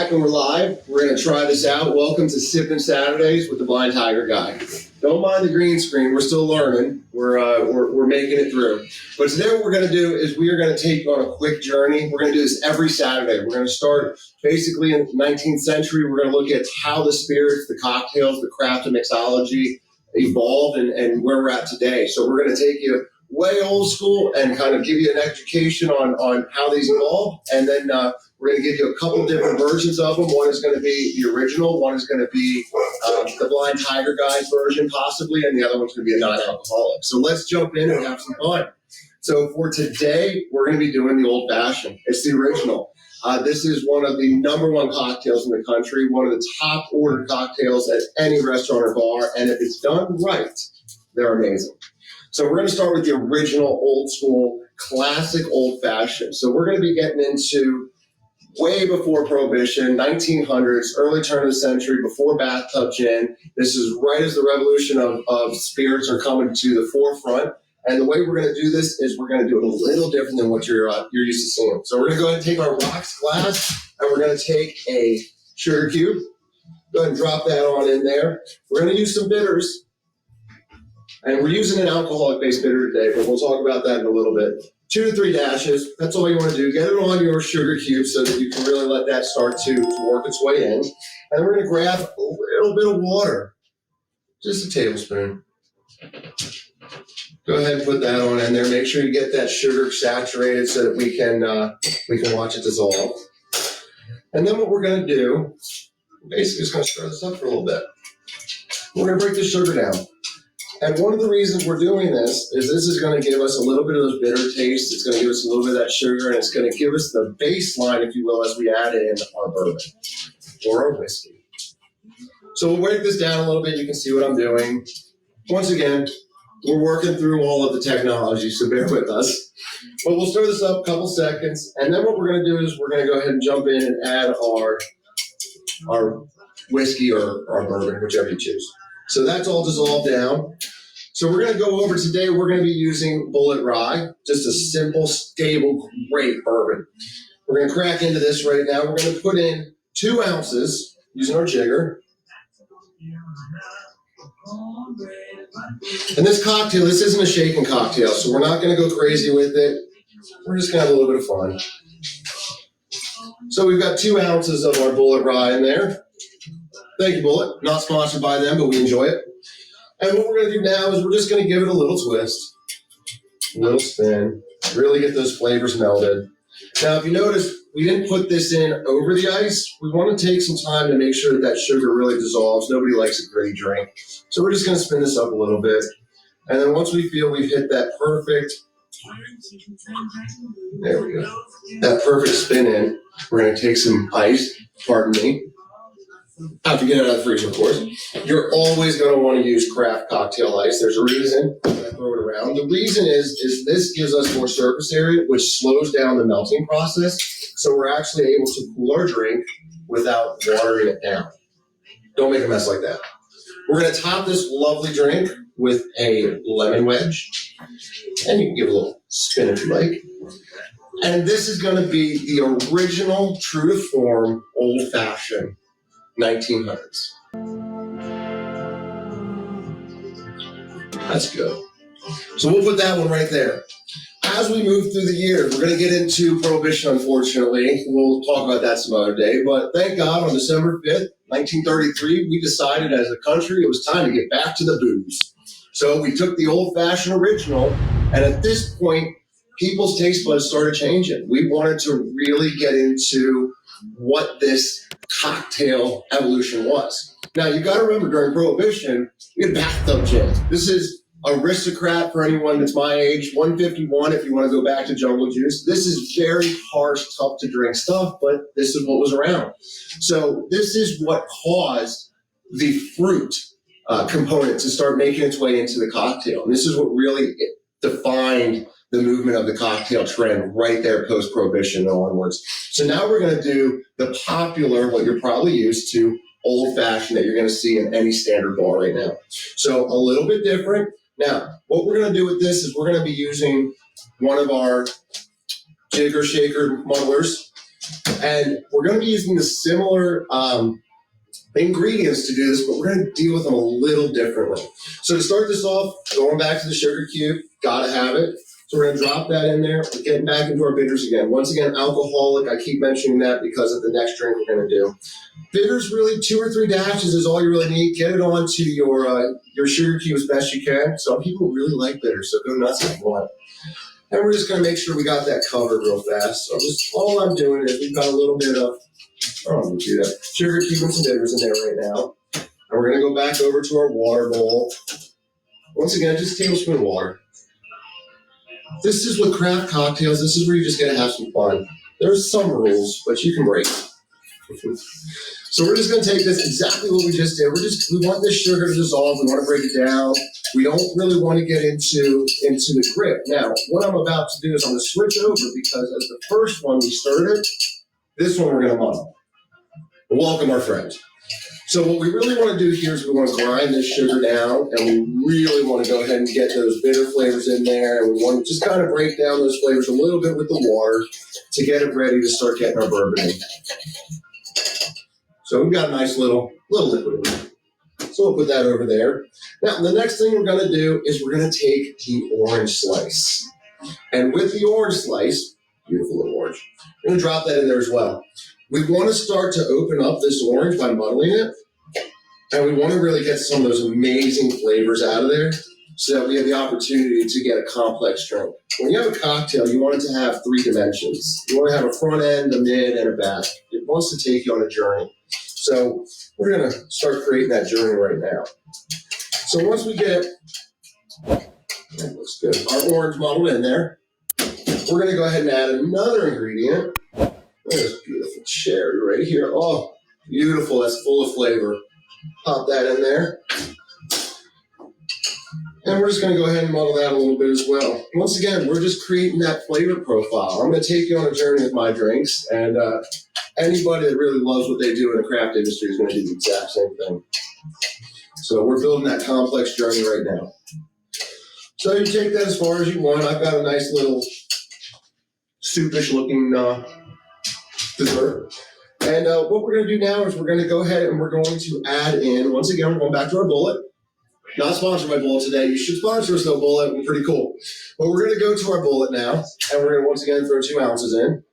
back and we're live. We're going to try this out. Welcome to Sippin Saturdays with the Blind Tiger Guy. Don't mind the green screen. We're still learning. We're making it through. But today what we're going to do is we are going to take you on a quick journey. We're going to do this every Saturday. We're going to start basically in the 19th century. We're going to look at how the spirits, the cocktails, the craft of mixology evolved and where we're at today. So we're going to take you way old school and kind of give you an education on how these evolved. And then we're going to give you a couple different versions of them. One is going to be the original. One is going to be the Blind Tiger Guy's version, possibly. And the other one's going to be a non-alcoholic. So let's jump in and have some fun. So for today, we're going to be doing the old fashioned. It's the original. This is one of the #1 cocktails in the country, one of the top ordered cocktails at any restaurant or bar. And if it's done right, they're amazing. So we're going to start with the original, old school, classic old fashioned. So we're going to be getting into way before Prohibition, 1900s, early turn of the century, before bathtub gin. This is right as the revolution of spirits are coming to the forefront. And the way we're going to do this is we're going to do it a little different than what you're used to seeing. So we're going to go ahead and take our rocks glass, and we're going to take a sugar cube. Go ahead and drop that on in there. We're going to use some bitters. And we're using an alcoholic-based bitter today, but we'll talk about that in a little bit. 2 to 3 dashes, that's all you want to do. Get it on your sugar cube so that you can really let that start to work its way in. And we're going to grab a little bit of water, just a tablespoon. Go ahead and put that on in there. Make sure you get that sugar saturated so that we can watch it dissolve. And then what we're going to do, basically just going to stir this up for a little bit. We're going to break the sugar down. And one of the reasons we're doing this is going to give us a little bit of those bitter tastes. It's going to give us a little bit of that sugar, and it's going to give us the baseline, if you will, as we add in our bourbon or our whiskey. So we'll break this down a little bit. You can see what I'm doing. Once again, we're working through all of the technology, so bear with us. But we'll stir this up a couple seconds, and then what we're going to do is we're going to go ahead and jump in and add our whiskey or our bourbon, whichever you choose. So that's all dissolved down. So we're going to go over today, we're going to be using Bulleit Rye, just a simple, stable, great bourbon. We're going to crack into this right now. We're going to put in 2 ounces using our jigger. And this cocktail, this isn't a shaken cocktail, so we're not going to go crazy with it. We're just going to have a little bit of fun. So we've got 2 ounces of our Bulleit Rye in there. Thank you, Bulleit. Not sponsored by them, but we enjoy it. And what we're going to do now is we're just going to give it a little twist, a little spin, really get those flavors melded. Now, if you notice, we didn't put this in over the ice. We want to take some time to make sure that that sugar really dissolves. Nobody likes a gritty drink. So we're just going to spin this up a little bit. And then once we feel we've hit that perfect, there we go, that perfect spin in, we're going to take some ice, pardon me. Have to get it out of the freezer, of course. You're always going to want to use craft cocktail ice. There's a reason. I'm going to throw it around. The reason is this gives us more surface area, which slows down the melting process. So we're actually able to cool our drink without watering it down. Don't make a mess like that. We're going to top this lovely drink with a lemon wedge. And you can give it a little spin if you like. And this is going to be the original, true to form, old-fashioned 1900s. That's good. So we'll put that one right there. As we move through the years, we're going to get into Prohibition, unfortunately. We'll talk about that some other day. But thank God, on December 5th, 1933, we decided as a country it was time to get back to the booze. So we took the old-fashioned original, and at this point, people's taste buds started changing. We wanted to really get into what this cocktail evolution was. Now, you got to remember, during Prohibition, we had bathtub gin. This is Aristocrat for anyone that's my age, 151 if you want to go back to Jungle Juice. This is very harsh, tough to drink stuff, but this is what was around. So this is what caused the fruit component to start making its way into the cocktail. And this is what really defined the movement of the cocktail trend right there post-Prohibition and onwards. So now we're going to do the popular, what you're probably used to, old-fashioned that you're going to see in any standard bar right now. So a little bit different. Now, what we're going to do with this is we're going to be using one of our jigger shaker muddlers. And we're going to be using the similar ingredients to do this, but we're going to deal with them a little differently. So to start this off, going back to the sugar cube, gotta have it. So we're going to drop that in there. We're getting back into our bitters again. Once again, alcoholic. I keep mentioning that because of the next drink we're going to do. Bitters, really 2 or 3 dashes is all you really need. Get it onto your sugar cube as best you can. Some people really like bitters, so go nuts if you want. And we're just going to make sure we got that covered real fast. So all I'm doing is we've got a little bit of sugar cube and some bitters in there right now. And we're going to go back over to our water bowl. Once again, just a tablespoon of water. This is with craft cocktails. This is where you just got to have some fun. There's some rules, but you can break. So we're just going to take this exactly what we just did. We want this sugar to dissolve. We want to break it down. We don't really want to get into the grip. Now, what I'm about to do is I'm going to switch over because as the first one we stirred it, this one we're going to muddle. Welcome our friends. So what we really want to do here is we want to grind this sugar down, and we really want to go ahead and get those bitter flavors in there, and we want to just kind of break down those flavors a little bit with the water to get it ready to start getting our bourbon in. So we've got a nice little liquid in there. So we'll put that over there. Now, the next thing we're going to do is we're going to take the orange slice. And with the orange slice, beautiful little orange, we're going to drop that in there as well. We want to start to open up this orange by muddling it. And we want to really get some of those amazing flavors out of there so that we have the opportunity to get a complex drink. When you have a cocktail, you want it to have 3 dimensions. You want to have a front end, a mid, and a back. It wants to take you on a journey. So we're going to start creating that journey right now. So once we get, that looks good, our orange muddled in there, we're going to go ahead and add another ingredient. There's beautiful cherry right here. Oh, beautiful. That's full of flavor. Pop that in there. And we're just going to go ahead and muddle that a little bit as well. Once again, we're just creating that flavor profile. I'm going to take you on a journey with my drinks, and anybody that really loves what they do in the craft industry is going to do the exact same thing. So we're building that complex journey right now. So you take that as far as you want. I've got a nice little soupish looking dessert. And what we're going to do now is we're going to go ahead and we're going to add in, once again, we're going back to our bullet. Not sponsored by Bullet today. You should sponsor us though, Bullet. We're pretty cool. But we're going to go to our bullet now, and we're going to once again throw 2 ounces in.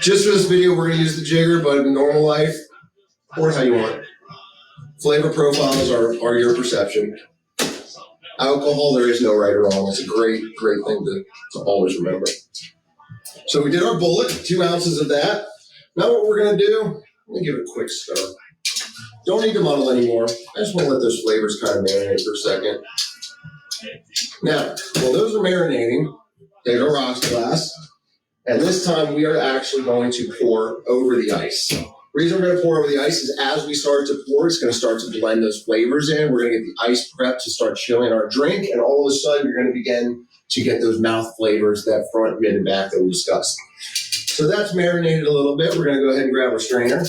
Just for this video, we're going to use the jigger, but in normal life, pour it how you want. Flavor profiles are your perception. Alcohol, there is no right or wrong. It's a great thing to always remember. So we did our bullet, 2 ounces of that. Now what we're going to do, let me give it a quick stir. Don't need to muddle anymore. I just want to let those flavors kind of marinate for a second. Now, while those are marinating, take a rocks glass, and this time we are actually going to pour over the ice. The reason we're going to pour over the ice is as we start to pour, it's going to start to blend those flavors in. We're going to get the ice prepped to start chilling our drink, and all of a sudden you're going to begin to get those mouth flavors, that front, mid, and back that we discussed. So that's marinated a little bit. We're going to go ahead and grab a strainer.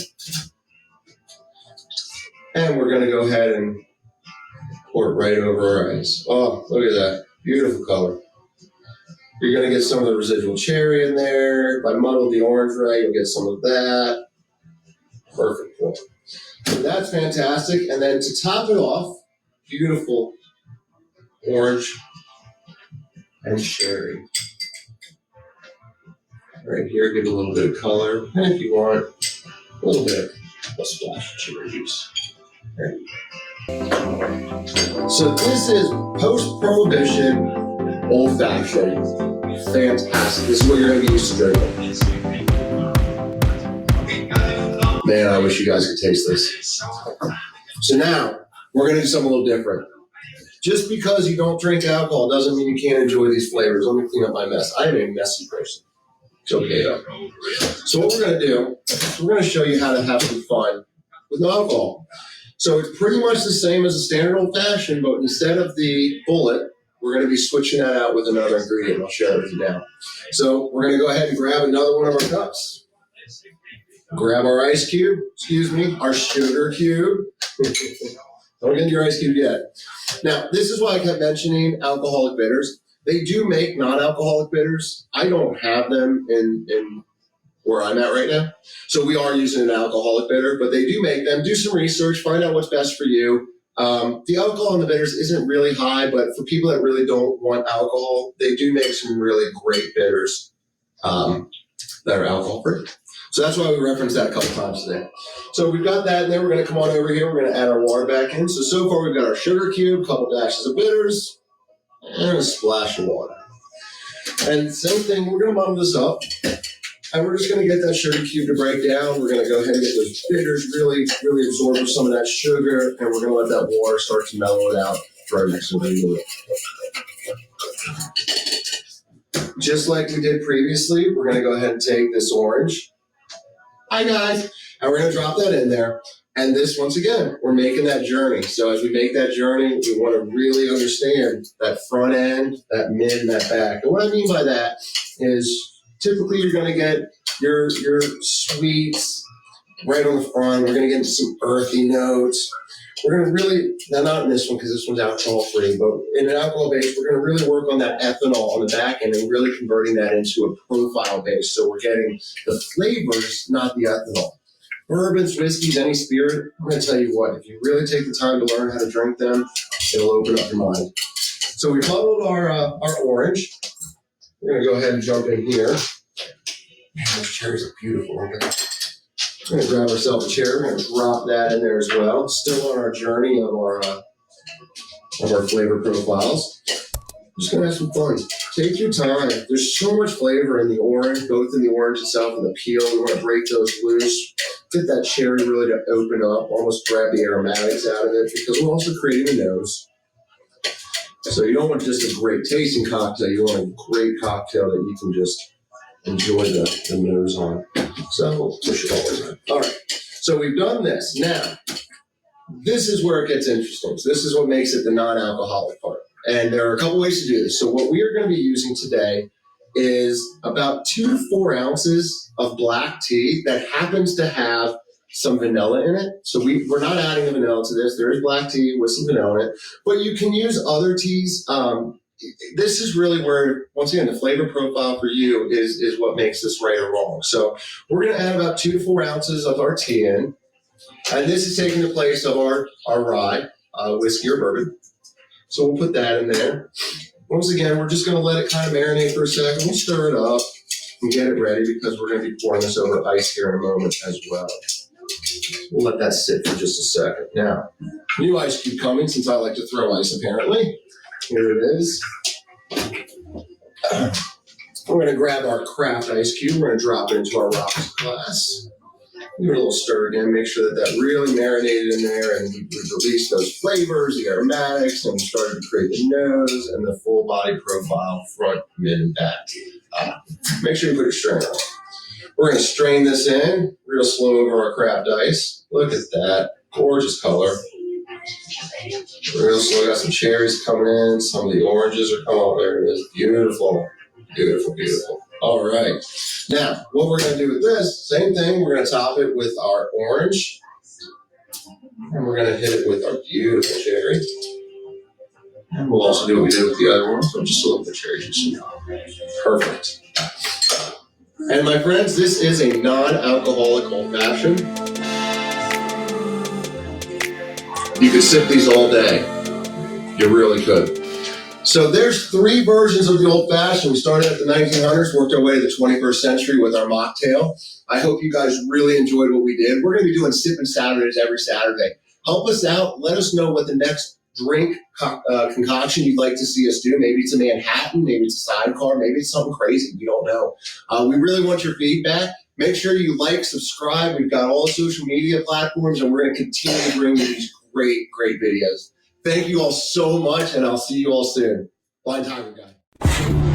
And we're going to go ahead and pour it right over our ice. Oh, look at that. Beautiful color. You're going to get some of the residual cherry in there. If I muddle the orange right, you'll get some of that. Perfect. So that's fantastic. And then to top it off, beautiful orange and cherry. Right here, give it a little bit of color. And if you want, a little bit of a splash of cherry juice. There. So this is post-prohibition old-fashioned. Fantastic. This is what you're going to be used to drinking. Man, I wish you guys could taste this. So now, we're going to do something a little different. Just because you don't drink alcohol doesn't mean you can't enjoy these flavors. Let me clean up my mess. I am a messy person. It's okay though. So what we're going to do is we're going to show you how to have some fun with no alcohol. So it's pretty much the same as a standard old-fashioned, but instead of the bullet, we're going to be switching that out with another ingredient. I'll share it with you now. So we're going to go ahead and grab another one of our cups. Grab our ice cube, our sugar cube. Don't get your ice cube yet. Now, this is why I kept mentioning alcoholic bitters. They do make non-alcoholic bitters. I don't have them in where I'm at right now. So we are using an alcoholic bitter, but they do make them. Do some research, find out what's best for you. The alcohol in the bitters isn't really high, but for people that really don't want alcohol, they do make some really great bitters that are alcohol free. So that's why we referenced that a couple times today. So we've got that, and then we're going to come on over here. We're going to add our water back in. So far we've got our sugar cube, a couple dashes of bitters, and a splash of water. And same thing, we're going to muddle this up. And we're just going to get that sugar cube to break down. We're going to go ahead and get those bitters really absorb some of that sugar, and we're going to let that water start to mellow it out for our next ingredient. Just like we did previously, we're going to go ahead and take this orange. Hi, guys. And we're going to drop that in there. And this, once again, we're making that journey. So as we make that journey, we want to really understand that front end, that mid, and that back. And what I mean by that is typically you're going to get your sweets right on the front. We're going to get into some earthy notes. We're going to really, now not in this one because this one's alcohol free, but in an alcohol base, we're going to really work on that ethanol on the back end and really converting that into a profile base. So we're getting the flavors, not the ethanol. Bourbons, whiskeys, any spirit, I'm going to tell you what, if you really take the time to learn how to drink them, it'll open up your mind. So we muddled our orange. We're going to go ahead and jump in here. Man, those cherries are beautiful, aren't they? We're going to grab ourselves a cherry. We're going to drop that in there as well. Still on our journey of our flavor profiles. Just going to have some fun. Take your time. There's so much flavor in the orange, both in the orange itself and the peel. We want to break those loose. Get that cherry really to open up, almost grab the aromatics out of it, because we're also creating a nose. So you don't want just a great tasting cocktail. You want a great cocktail that you can just enjoy the nose on. So push it all in. All right. So we've done this. Now, this is where it gets interesting. So this is what makes it the non-alcoholic part. And there are a couple ways to do this. So what we are going to be using today is about 2 to 4 ounces of black tea that happens to have some vanilla in it. So we're not adding the vanilla to this. There is black tea with some vanilla in it. But you can use other teas. This is really where, once again, the flavor profile for you is what makes this right or wrong. So we're going to add about 2 to 4 ounces of our tea in. And this is taking the place of our rye, whiskey or bourbon. So we'll put that in there. Once again, we're just going to let it kind of marinate for a second. We'll stir it up and get it ready because we're going to be pouring this over ice here in a moment as well. We'll let that sit for just a second. Now, new ice cube coming since I like to throw ice apparently. Here it is. We're going to grab our craft ice cube. We're going to drop it into our rocks glass. Give it a little stir again, make sure that really marinated in there, and we released those flavors, the aromatics, and we started to create the nose and the full body profile, front, mid, and back. Make sure you put your strainer on. We're going to strain this in real slow over our craft ice. Look at that. Gorgeous color. Real slow. Got some cherries coming in. Some of the oranges are coming out. There it is. Beautiful. Beautiful, beautiful. All right. Now, what we're going to do with this, same thing. We're going to top it with our orange. And we're going to hit it with our beautiful cherry. And we'll also do what we did with the other one. So just a little bit of cherry juice. Perfect. And my friends, this is a non-alcoholic old-fashioned. You could sip these all day. You really could. So there's 3 versions of the old-fashioned. We started at the 1900s, worked our way to the 21st century with our mocktail. I hope you guys really enjoyed what we did. We're going to be doing Sippin Saturdays every Saturday. Help us out. Let us know what the next drink concoction you'd like to see us do. Maybe it's a Manhattan, maybe it's a sidecar, maybe it's something crazy. We don't know. We really want your feedback. Make sure you like, subscribe. We've got all the social media platforms, and we're going to continue to bring you these great, great videos. Thank you all so much, and I'll see you all soon. Blind Tiger Guy.